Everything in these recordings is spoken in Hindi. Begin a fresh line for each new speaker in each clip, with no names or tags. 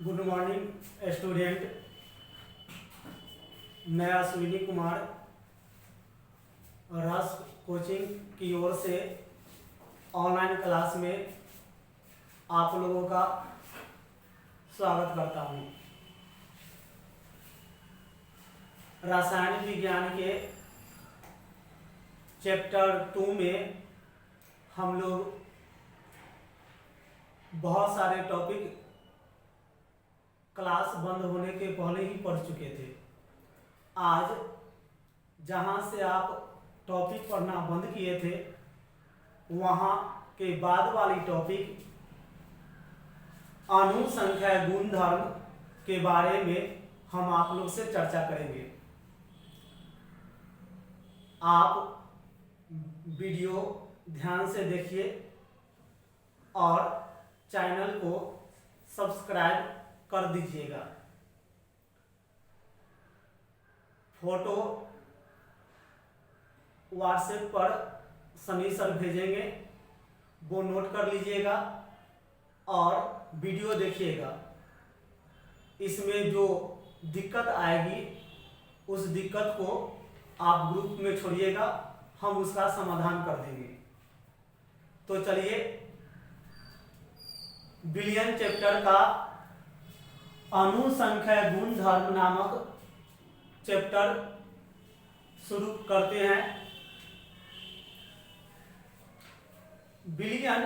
Good morning student. मैं अश्विनी कुमार रस कोचिंग की ओर से ऑनलाइन क्लास में आप लोगों का स्वागत करता हूं। रसायन विज्ञान के चैप्टर 2 में हम लोग बहुत सारे टॉपिक क्लास बंद होने के पहले ही पढ़ चुके थे। आज जहां से आप टॉपिक पढ़ना बंद किए थे वहां के बाद वाली टॉपिक अनुसंख्या गुणधर्म के बारे में हम आप लोग से चर्चा करेंगे। आप वीडियो ध्यान से देखिए और चैनल को सब्सक्राइब कर दीजिएगा। फोटो व्हाट्सएप पर सनी सर भेजेंगे, वो नोट कर लीजिएगा और वीडियो देखिएगा। इसमें जो दिक्कत आएगी उस दिक्कत को आप ग्रुप में छोड़िएगा, हम उसका समाधान कर देंगे। तो चलिए बिलियन चैप्टर का अनुसंख्या गुणधर्म नामक चैप्टर शुरू करते हैं। बिलियन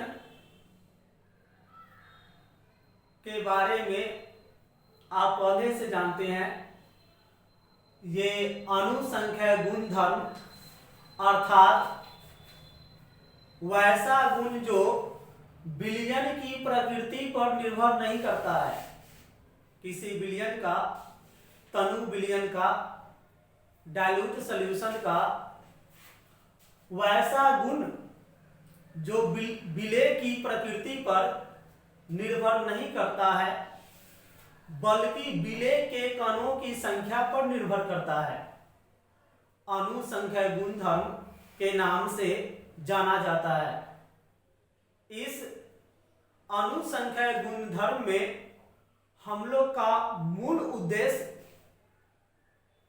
के बारे में आप पहले से जानते हैं। ये अनुसंख्या गुणधर्म अर्थात वैसा गुण जो बिलियन की प्रकृति पर निर्भर नहीं करता है। किसी बिलियन का, तनु बिलियन का, डाइल्यूट सॉल्यूशन का वैसा गुण जो विलेय की प्रकृति पर निर्भर नहीं करता है बल्कि विलेय के कणों की संख्या पर निर्भर करता है, अनुसंख्या गुणधर्म के नाम से जाना जाता है। इस अनुसंख्या गुणधर्म में हम लोग का मूल उद्देश्य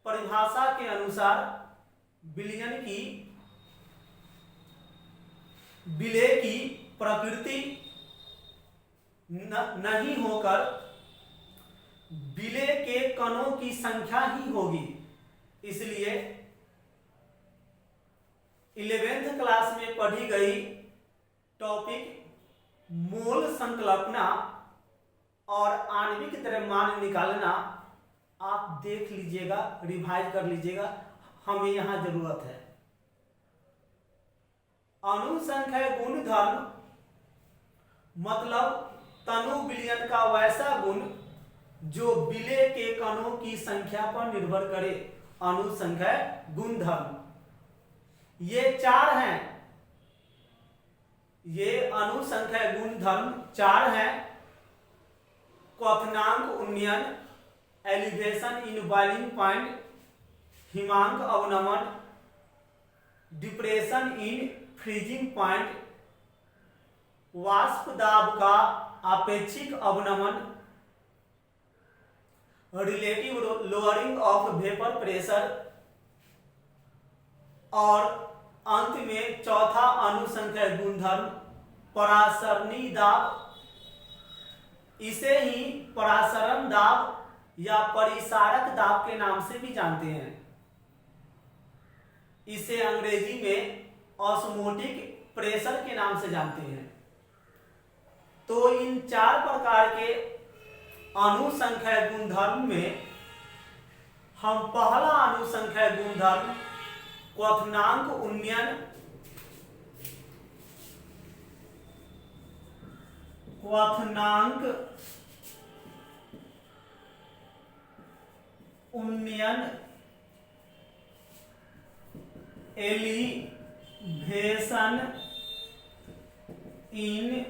परिभाषा के अनुसार बिलियन की विलेय की प्रकृति नहीं होकर विलेय के कणों की संख्या ही होगी। इसलिए 11th क्लास में पढ़ी गई टॉपिक मोल संकल्पना और आणविक द्रव्यमान निकालना आप देख लीजिएगा, रिवाइज कर लीजिएगा, हमें यहां जरूरत है। अनुसंख्या गुणधर्म मतलब तनु विलयन का वैसा गुण जो विलेय के कणों की संख्या पर निर्भर करे, अनुसंख्या गुणधर्म। ये 4 हैं, ये अनुसंख्या गुणधर्म 4 हैं। क्वथनांक उन्नयन, एलिवेशन इन बॉइलिंग पॉइंट, हिमांक अवनमन, डिप्रेशन इन फ्रीजिंग पॉइंट, वाष्प दाब का आपेक्षिक अवनमन, relative lowering of vapour pressure और अंत में चौथा अनुसंख्या गुणधर्म परासरणी दाब। इसे ही परासरण दाब या परिसारक दाब के नाम से भी जानते हैं। इसे अंग्रेजी में ऑस्मोटिक प्रेशर के नाम से जानते हैं। तो इन 4 प्रकार के अनुसंख्या गुणधर्म में हम पहला अनुसंख्या गुणधर्म क्वथनांक उन्नयन, क्वथनांक उन्नयन, एलिवेशन इन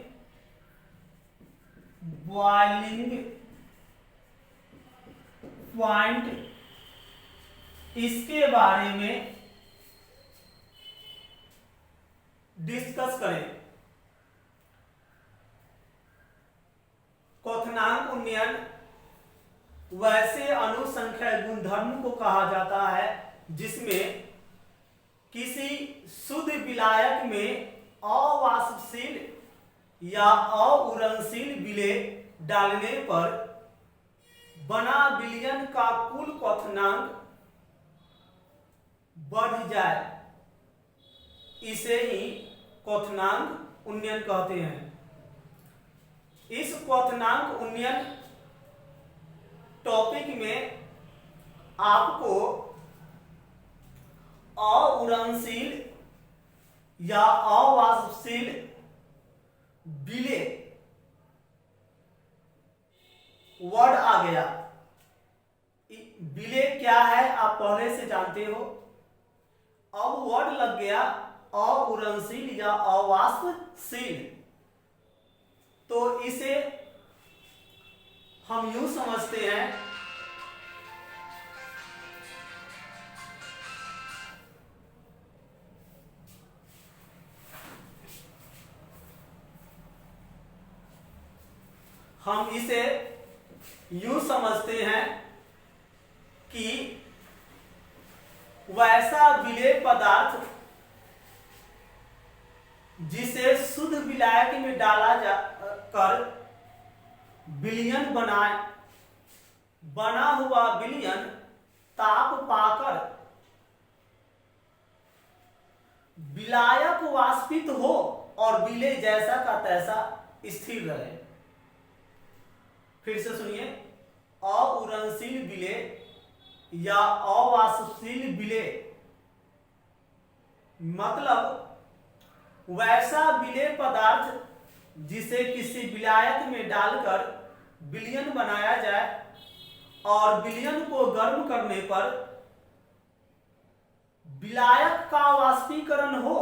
बॉइलिंग पॉइंट, इसके बारे में डिस्कस करें। क्वथनांक उन्नयन वैसे अनुसंख्या गुणधर्म को कहा जाता है जिसमें किसी शुद्ध विलायक में अवाष्पशील या अउरणशील विलेय डालने पर बना विलयन का कुल क्वथनांक बढ़ जाए, इसे ही क्वथनांक उन्नयन कहते हैं। इस क्वथनांक उन्नयन टॉपिक में आपको अउरणशील या अवाष्पशील विलेय वर्ड आ गया। विलेय क्या है आप पहले से जानते हो, अब वर्ड लग गया अउरणशील या अवाष्पशील, तो इसे हम यूं समझते हैं हम इसे यूं समझते हैं कि वैसा विलेय पदार्थ जिसे शुद्ध विलायक में डाला जा कर विलयन बनाए, बना हुआ विलयन ताप पाकर विलायक वाष्पित हो और विलेय जैसा का तैसा स्थिर रहे। फिर से सुनिए, अउरणशील विलेय या अवाष्पशील विलेय मतलब वैसा विलेय पदार्थ जिसे किसी विलायक में डालकर विलयन बनाया जाए और विलयन को गर्म करने पर विलायक का वाष्पीकरण हो,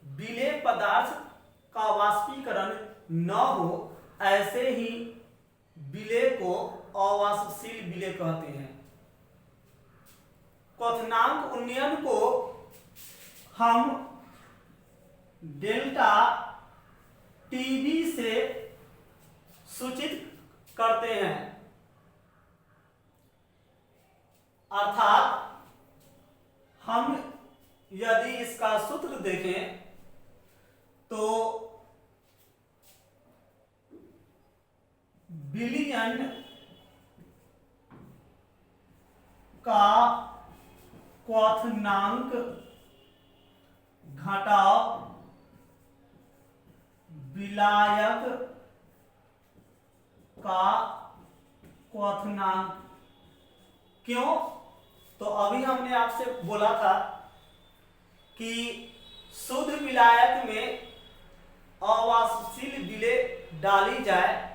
विलेय पदार्थ का वाष्पीकरण न हो, ऐसे ही विलेय को अवाष्पशील विलेय कहते हैं। क्वथनांक उन्नयन को हम डेल्टा टीवी से सूचित करते हैं, अर्थात हम यदि इसका सूत्र देखें तो विलयन का क्वथनांक घटाव विलायक का क्वथनांक। क्यों? तो अभी हमने आपसे बोला था कि शुद्ध विलायक में अवाष्पशील विलेय डाली जाए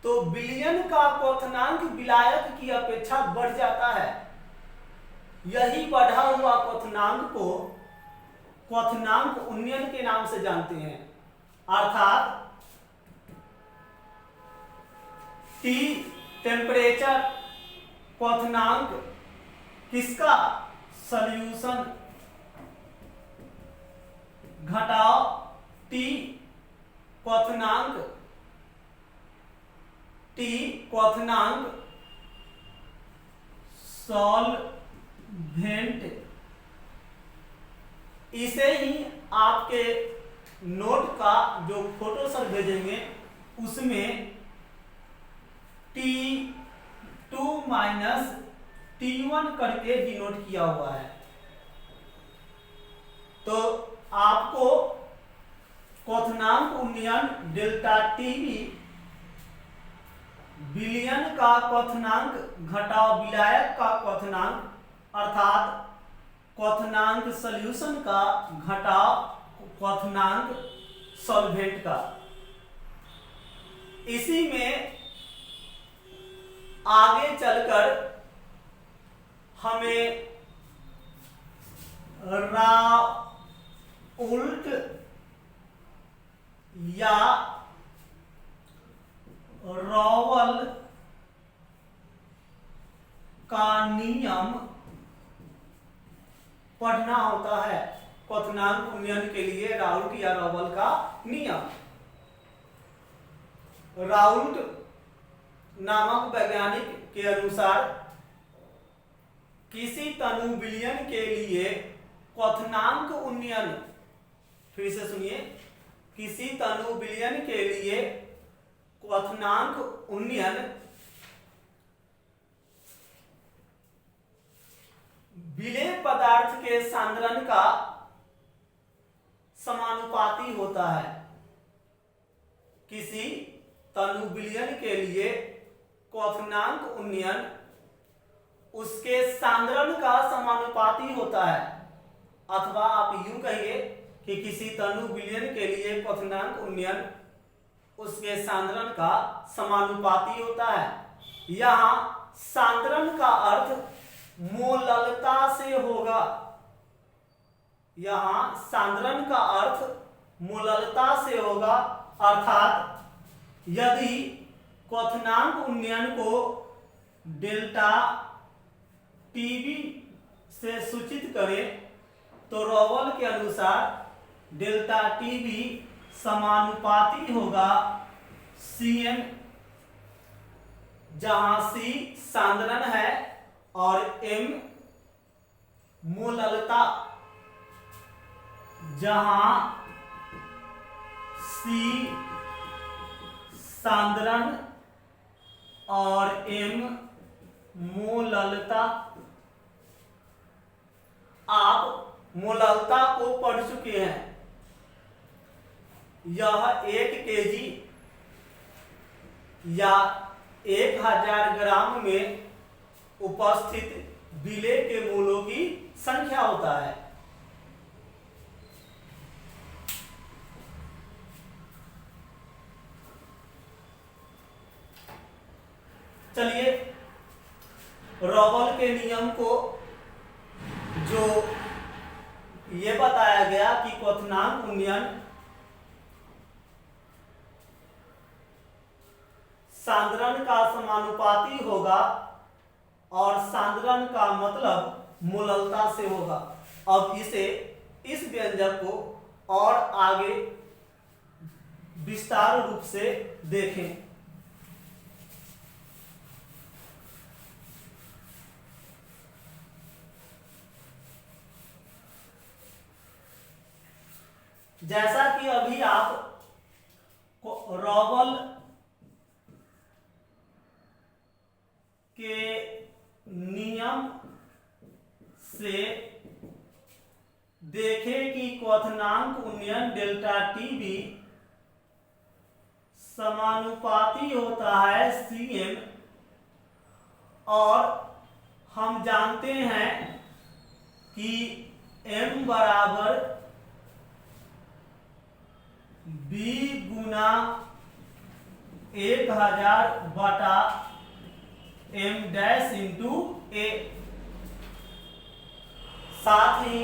तो विलयन का क्वथनांक विलायक की अपेक्षा बढ़ जाता है। यही बढ़ा हुआ क्वथनांक को क्वथनांक उन्नयन के नाम से जानते हैं, अर्थात T टेम्परेचर क्वथनांक किसका, सॉल्यूशन घटाओ T क्वथनांक सॉल्वेंट। इसे ही आपके नोट का जो फोटो सर भेजेंगे उसमें T2 माइनस T1 करके डिनोट किया हुआ है। तो आपको क्वथनांक उन्नयन डेल्टा टीवी विलयन का क्वथनांक घटाव विलायक का क्वथनांक, अर्थात क्वथनांक सॉल्यूशन का घटाव क्वथनांक सॉल्वेंट का, इसी में आगे चलकर हमें राउल्ट या रॉवल का नियम पढ़ना होता है। क्वथनांक उन्नयन के लिए राउल्ट या रॉवल का नियम। राउल्ट नामक वैज्ञानिक के अनुसार किसी तनु विलयन के लिए क्वथनांक उन्नयन, फिर से सुनिए, किसी तनु विलयन के लिए क्वथनांक उन्नयन विलेय पदार्थ के सांद्रण का समानुपाती होता है। किसी तनु विलयन के लिए क्वथनांक उन्नयन उसके सांद्रण का समानुपाती होता है, अथवा आप यूं कहिए कि किसी तनु विलयन के लिए क्वथनांक उन्नयन उसके सांद्रण का समानुपाती होता है। यहां सांद्रण का अर्थ मोललता से होगा। यहां सांद्रण का अर्थ मोललता से होगा, अर्थात यदि क्वथनांक उन्नयन को डेल्टा टीबी से सूचित करें तो रॉवल के अनुसार डेल्टा टीबी समानुपाती होगा Cm, जहां C सांद्रण है और M मोललता, जहां C सांद्रण और M मोललता। आप मोललता को पढ़ चुके हैं। यह 1 केजी या 1000 ग्राम में उपस्थित विलेय के मोलों की संख्या होता है। चलिए, रॉवल के नियम को जो ये बताया गया कि क्वथनांक उन्नयन सांद्रण का समानुपाती होगा और सांद्रण का मतलब मोललता से होगा। अब इस व्यंजक को और आगे विस्तार रूप से देखें। जैसा कि अभी आप रॉवल के नियम से देखें कि क्वथनांक उन्नयन डेल्टा टीबी समानुपाती होता है Cm, और हम जानते हैं कि M बराबर B गुना 1000 बटा M डैश इंटू A। साथ ही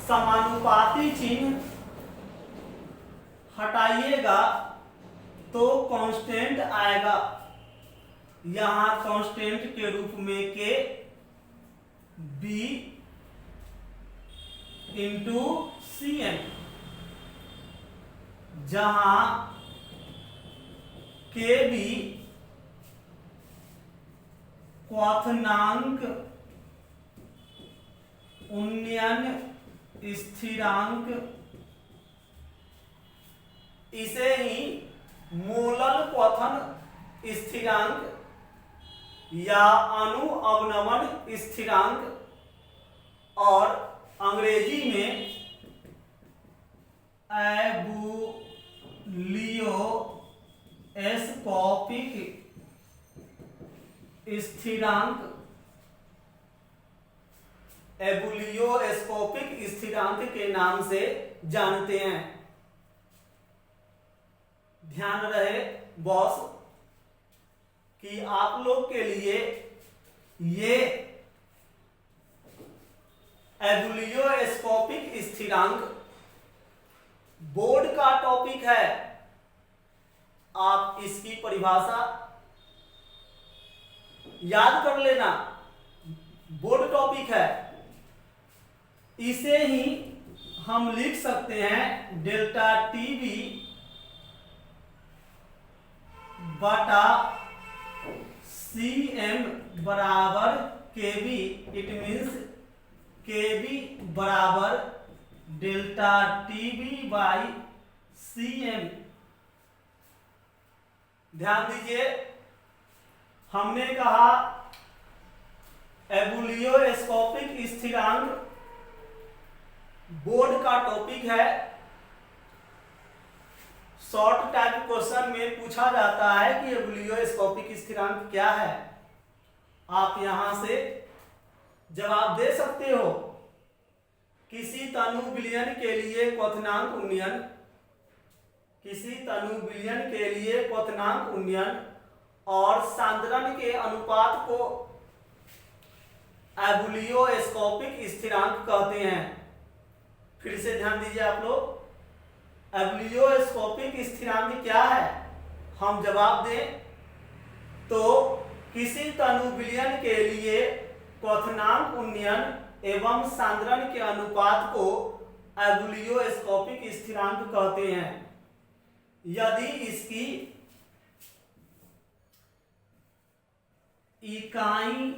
समानुपाती चिन्ह हटाइएगा तो कांस्टेंट आएगा। यहां कांस्टेंट के रूप में K B इंटू Cm, जहां K भी क्वथनांक उन्नयन स्थिरांक, इसे ही मोलल क्वथन स्थिरांक या अणु अवनमन स्थिरांक और अंग्रेजी में एबुलियोस्कोपिक स्थिरांक, एबुलियोस्कोपिक स्थिरांक के नाम से जानते हैं। ध्यान रहे बॉस कि आप लोग के लिए ये एबुलियोस्कोपिक स्थिरांक बोर्ड का टॉपिक है। आप इसकी परिभाषा याद कर लेना, बोर्ड टॉपिक है। इसे ही हम लिख सकते हैं डेल्टा टीबी बटा सी एम बराबर के B. It means K B बराबर delta T B by C M. ध्यान दीजिए, हमने कहा एबुलियोस्कोपिक स्थिरांक बोर्ड का टॉपिक है। शॉर्ट टाइप क्वेश्चन में पूछा जाता है कि एबुलियोस्कोपिक स्थिरांक क्या है। आप यहां से जवाब दे सकते हो। किसी तनु विलयन के लिए क्वथनांक उन्नयन, किसी तनु विलयन के लिए क्वथनांक उन्नयन और सांद्रण के अनुपात को एबुलियोस्कोपिक स्थिरांक कहते हैं। फिर से ध्यान दीजिए आप लोग, एबुलियोस्कोपिक स्थिरांक क्या है। हम जवाब दें तो किसी तनु विलयन के लिए क्वथनांक उन्नयन एवं सांद्रण के अनुपात को एबुलियोस्कोपिक स्थिरांक कहते हैं। यदि इसकी इकाई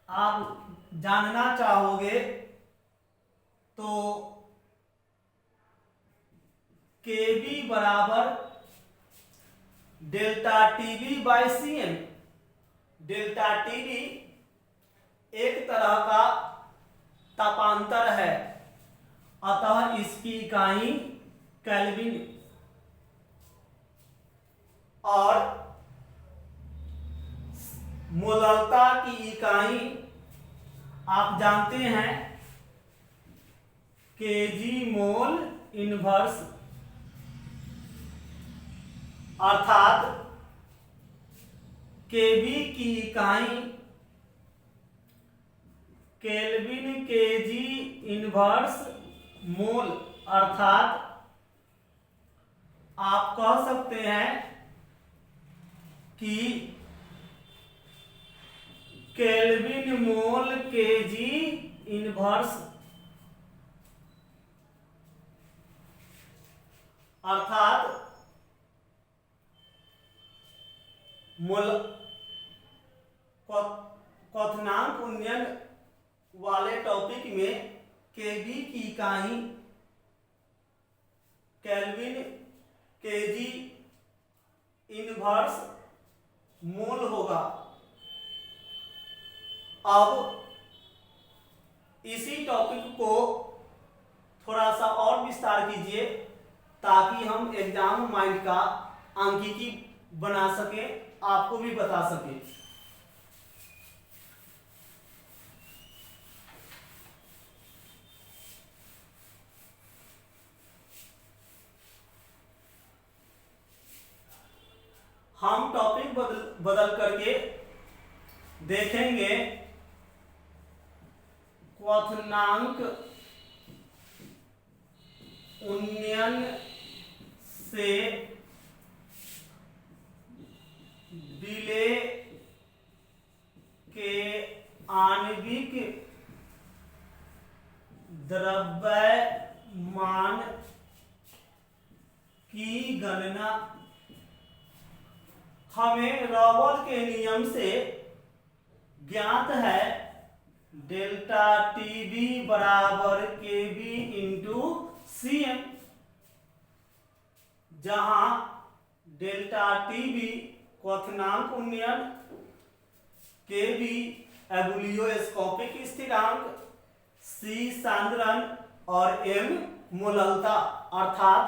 आप जानना चाहोगे तो Kb बराबर delta TB by C M. Delta TB एक तरह का तापांतर है, अतः इसकी इकाई केल्विन और मोलरता की इकाई आप जानते हैं केजी मोल इनवर्स, अर्थात केबी की इकाई केल्विन केजी इनवर्स मोल, अर्थात आप कह सकते हैं कि केल्विन मोल केजी इनवर्स, अर्थात मोल क्वथनांक उन्नयन वाले टॉपिक में केबी की इकाई केल्विन केजी इनवर्स मोल होगा। अब इसी टॉपिक को थोड़ा सा और विस्तार कीजिए ताकि हम एग्जाम माइंड का अंकिकी बना सके, आपको भी बता सके। हम टॉपिक बदल करके देखेंगे क्वथनांक उन्नयन से विलेय के आणविक द्रव्यमान की गणना। हमें रॉबल के नियम से ज्ञात है डेल्टा टीबी बराबर केबी इंटू सी एम, जहां डेल्टा टीबी क्वथनांक उन्नयन, केबी एबुलियोस्कोपिक स्थिरांक, सी सांद्रण और एम मोललता, अर्थात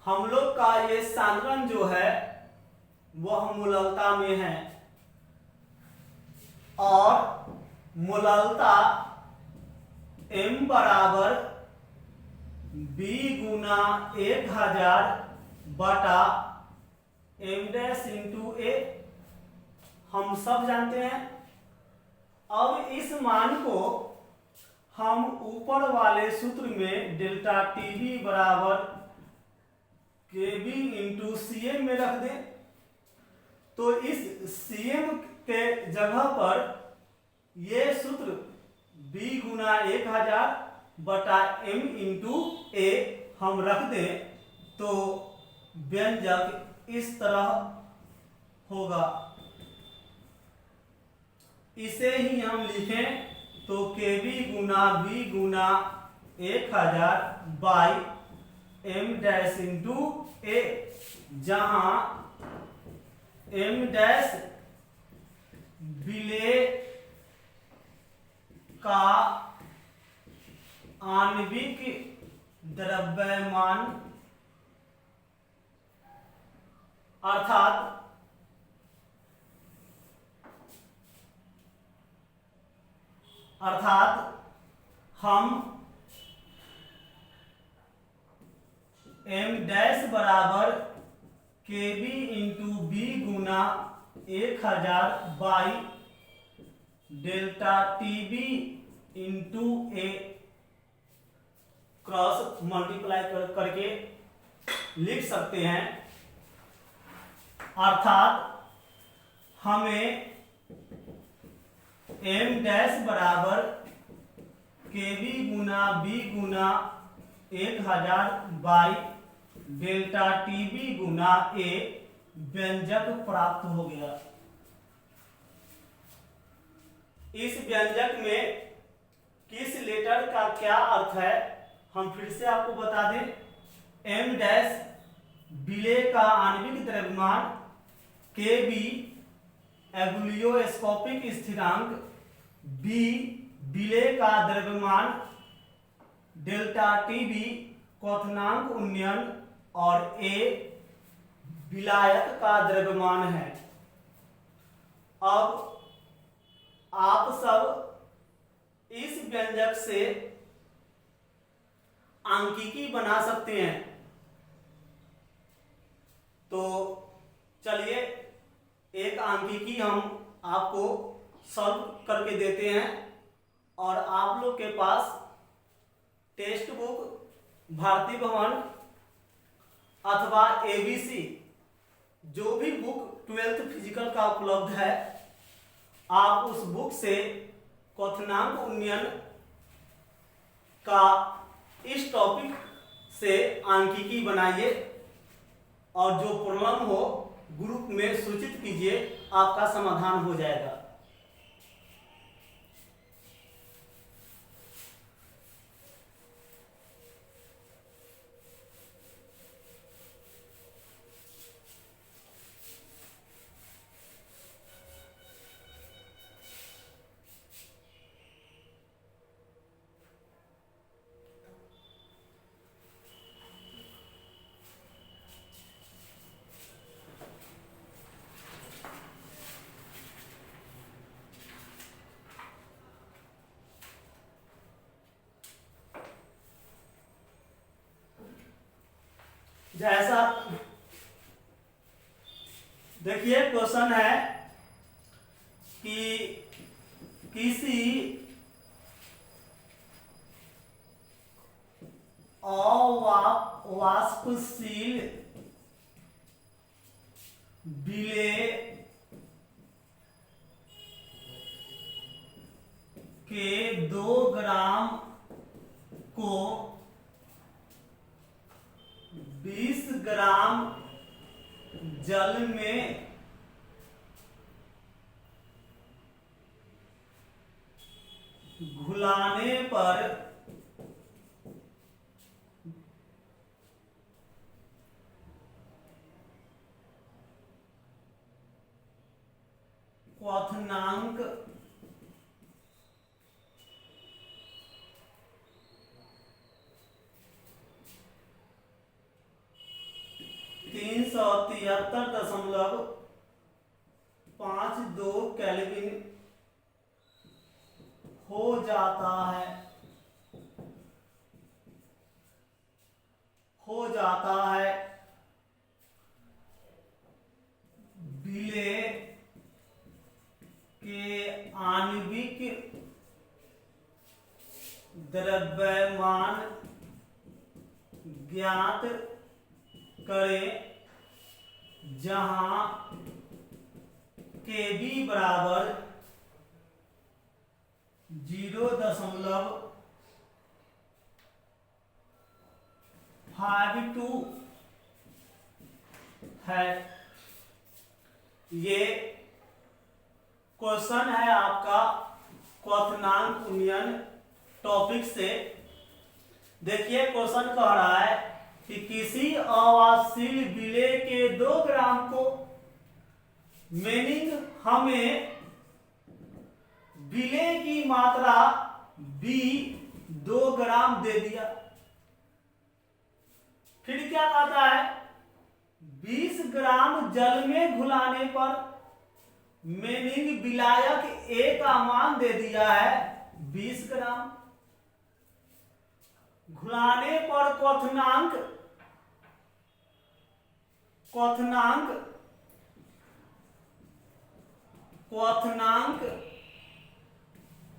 हम लोग का ये सांद्रण जो है वह मोललता में है और मोललता m बराबर b गुना 1000 बटा m डैश इंटू a हम सब जानते हैं। अब इस मान को हम ऊपर वाले सूत्र में डेल्टा टीबी बराबर केबी इंटू सी एम में रख दें, तो इस सी एम के जगह पर ये सूत्र b गुना 1000 बटा m इंटू a हम रख दें तो व्यंजक इस तरह होगा। इसे ही हम लिखें तो KB Guna B Guna 1000 by M dash into A, जहां M डैश विलेय का आणविक द्रव्यमान अर्थात हम M डैश बराबर KB into B Guna 1000 by delta TB into A cross multiply करके लिख सकते हैं। अर्थात हमें M डैश बराबर KB Guna B Guna 1000 by delta TB Guna A व्यंजक प्राप्त हो गया। इस व्यंजक में किस लेटर का क्या अर्थ है हम फिर से आपको बता दें। M डैश विलेय का आणविक द्रव्यमान, KB एबुलियोस्कोपिक स्थिरांक, B विलेय का द्रव्यमान, डेल्टा TB क्वथनांक उन्नयन और A विलायक का द्रव्यमान है। अब आप सब इस व्यंजक से आंकिकी बना सकते हैं। तो चलिए एक आंकिकी हम आपको सॉल्व करके देते हैं और आप लोग के पास टेक्स्ट बुक भारती भवन अथवा ABC जो भी बुक 12th फिजिकल का उपलब्ध है, आप उस बुक से क्वथनांक उन्नयन का इस टॉपिक से आंकिकी बनाइए और जो प्रॉब्लम हो ग्रुप में सूचित कीजिए, आपका समाधान हो जाएगा। जैसा देखिए क्वेश्चन है कि किसी अवाष्पशील विलेय के 2 ग्राम को 20 ग्राम जल में घुलाने पर क्वथनांक (373.52 केल्विन हो जाता है विलेय के आणविक द्रव्यमान ज्ञात करें, जहां KB बराबर 0.52 है। ये क्वेश्चन है आपका क्वथनांक उन्नयन टॉपिक से। देखिए क्वेश्चन कह रहा है कि किसी अवाशील विलेय के 2 ग्राम को, मीनिंग हमें विलेय की मात्रा B 2 ग्राम दे दिया। फिर क्या कहता है, 20 ग्राम जल में घुलाने पर, मीनिंग विलायक A का मान दे दिया है 20 ग्राम। घुलाने पर क्वथनांक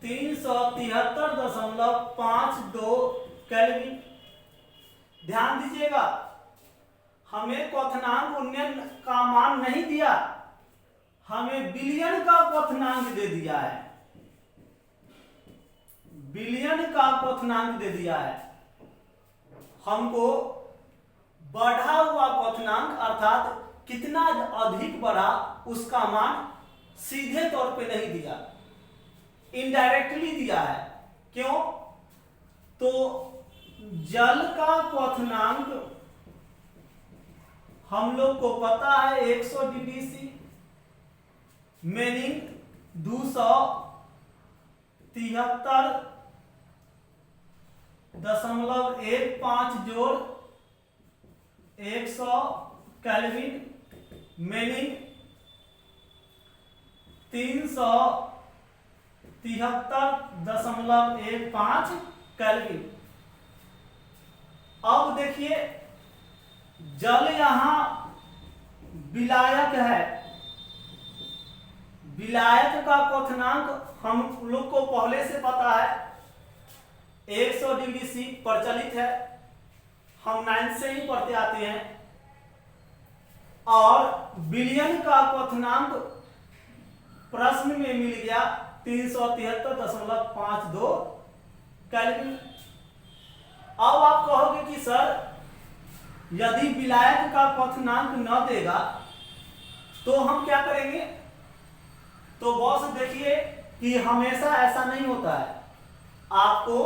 373.52 केल्विन। ध्यान दीजिएगा, हमें क्वथनांक उन्नयन का मान नहीं दिया, हमें विलयन का क्वथनांक दे दिया है। विलयन का क्वथनांक दे दिया है। हमको बढ़ा हुआ क्वथनांक अर्थात कितना अधिक बढ़ा उसका मान सीधे तौर पे नहीं दिया, इनडायरेक्टली दिया है। क्यों? तो जल का क्वथनांक हम लोग को पता है 100 डिग्री सी, मीनिंग 273.15 जोड़ 100 केल्विन, मीनिंग 373.15 केल्विन। अब देखिए जल यहां विलायक है। विलायक का क्वथनांक हम लोग को पहले से पता है 100 डिग्री सी प्रचलित है, हम 9 से ही पढ़ते आते हैं। और विलयन का क्वथनांक प्रश्न में मिल गया 373.52 केल्विन। अब आप कहोगे कि सर यदि विलायक का क्वथनांक न देगा तो हम क्या करेंगे? तो बॉस देखिए कि हमेशा ऐसा नहीं होता है। आपको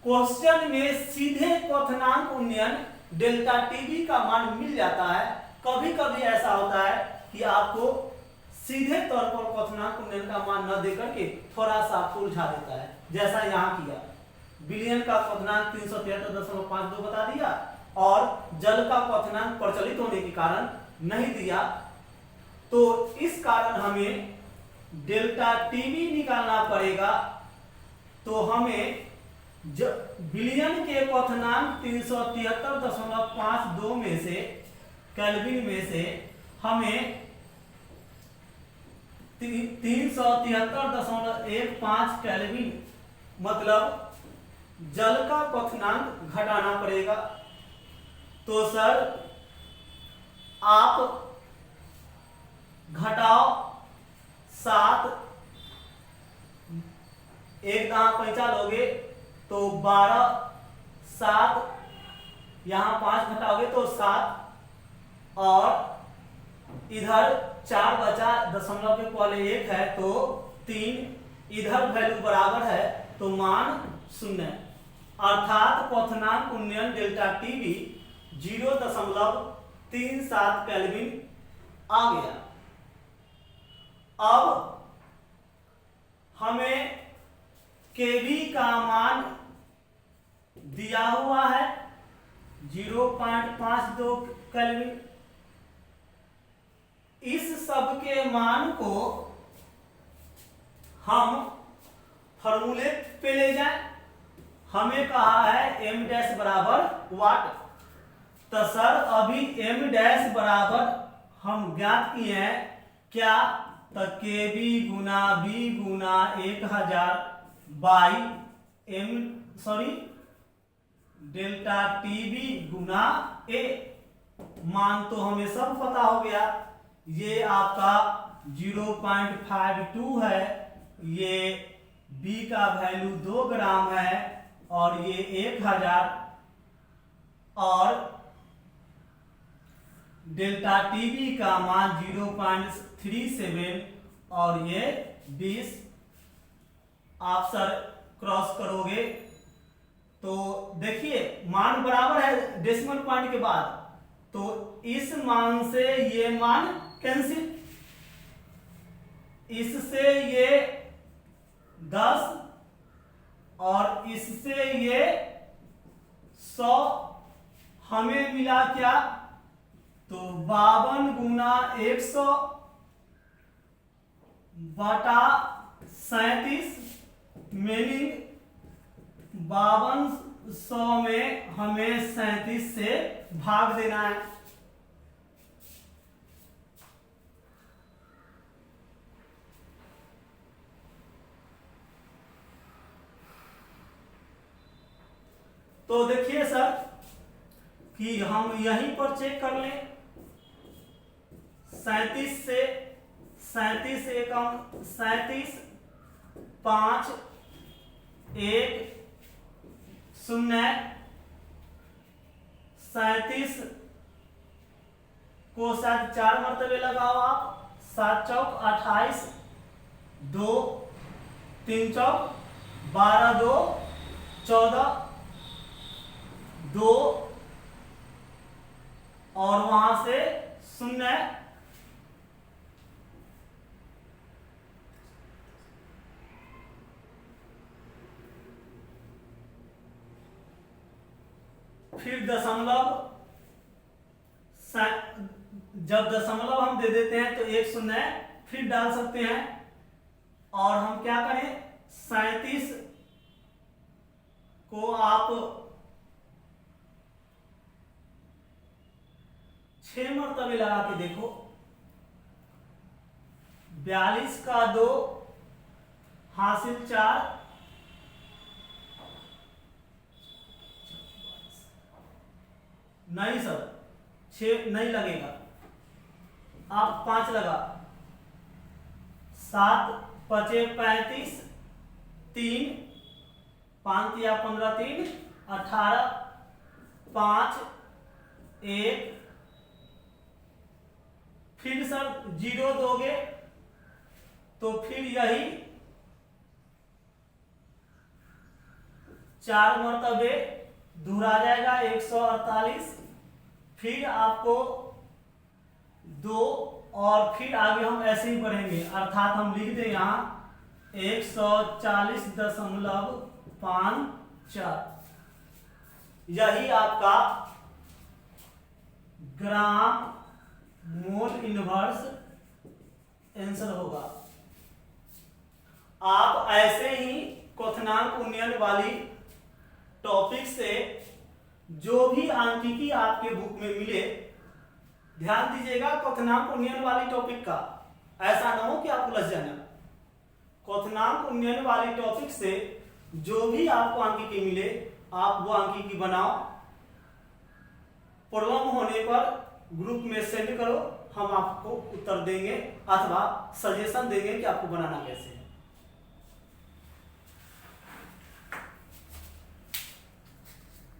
क्वेश्चन में सीधे क्वथनांक उन्नयन डेल्टा टीबी का मान मिल जाता है। कभी कभी ऐसा होता है कि आपको सीधे तौर पर क्वथनांक उन्नयन का मान न देकर के थोड़ा सा आपको उलझा देता है, जैसा यहां किया। विलयन का क्वथनांक 373.52 बता दिया और जल का क्वथनांक प्रचलित होने के कारण नहीं दिया। तो इस कारण हमें डेल्टा टीबी निकालना पड़ेगा। तो हमें विलयन के क्वथनांक 373.52 में से केल्विन में से हमें 373.15 केल्विन मतलब जल का क्वथनांक घटाना पड़ेगा। तो सर आप घटाओ 7, एक दांत पैंचा लोगे तो 12, 7, यहां 5 घटाओगे तो 7 और इधर 4 बचा, दशमलव के पहले 1 है तो 3, इधर वैल्यू बराबर है तो मान 0, अर्थात क्वथनांक उन्नयन डेल्टा टीबी 0.37 केल्विन आ गया। अब हमें केवी का मान दिया हुआ है 0.52 केल्विन। इस सब के मान को हम फॉर्मूले पे ले जाएं। हमें कहा है m डैश बराबर वाट। तो सर अभी m डैश बराबर हम ज्ञात किए हैं क्या? तो केबी गुना बी गुना 1000 बाई डेल्टा टीबी गुना ए। मान तो हमें सब पता हो गया। ये आपका 0.52 है, ये बी का वैल्यू 2 ग्राम है और ये 1000 और डेल्टा टीबी का मान 0.37 और ये 20 आप सर क्रॉस करोगे तो देखिए मान बराबर है डेसिमल पॉइंट के बाद, तो इस मान से ये मान कैंसिल, इससे ये 10 और इससे ये 100, हमें मिला क्या, तो 52 गुना 100 बटा 37, मीनिंग 5200 में हमें 37 से भाग देना है। तो देखिए सर कि हम यहीं पर चेक कर लें, 37 से 37 एकम 37 5 1 0, 37 को शायद 4 मरतबे लगाओ आप, 7 चौक 28, 2 3 चौक 12, 2 14, 2 और वहां से 0, फिर दशमलव, जब दशमलव हम दे देते हैं तो 1 0 फिर डाल सकते हैं, और हम क्या करें 37 को आप 6 मरतबे लगा के देखो, 42 का 2 हासिल 4, नहीं सर 6 नहीं लगेगा, आप 5 लगा, 7 5 35, 3 5 या 15 3 18, 5 1, फिर सर 0 दोगे तो फिर यही 4 मरतबे दोहरा जाएगा 148, फिर आपको 2 और फिर आगे हम ऐसे ही बढ़ेंगे, अर्थात हम लिख दें यहाँ 140.54, यही आपका ग्राम मोल इनवर्स आंसर होगा। आप ऐसे ही क्वथनांक उन्नयन वाली टॉपिक से जो भी आंकिकी आपके बुक में मिले, ध्यान दीजिएगा क्वथनांक उन्नयन वाली टॉपिक का, ऐसा ना हो कि आपको लग जाना। क्वथनांक उन्नयन वाली टॉपिक से जो भी आपको आंकिकी मिले आप वो आंकिकी बनाओ, प्रॉब्लम होने पर ग्रुप में सेंड करो, हम आपको उत्तर देंगे अथवा सजेशन देंगे कि आपको बनाना कैसे है।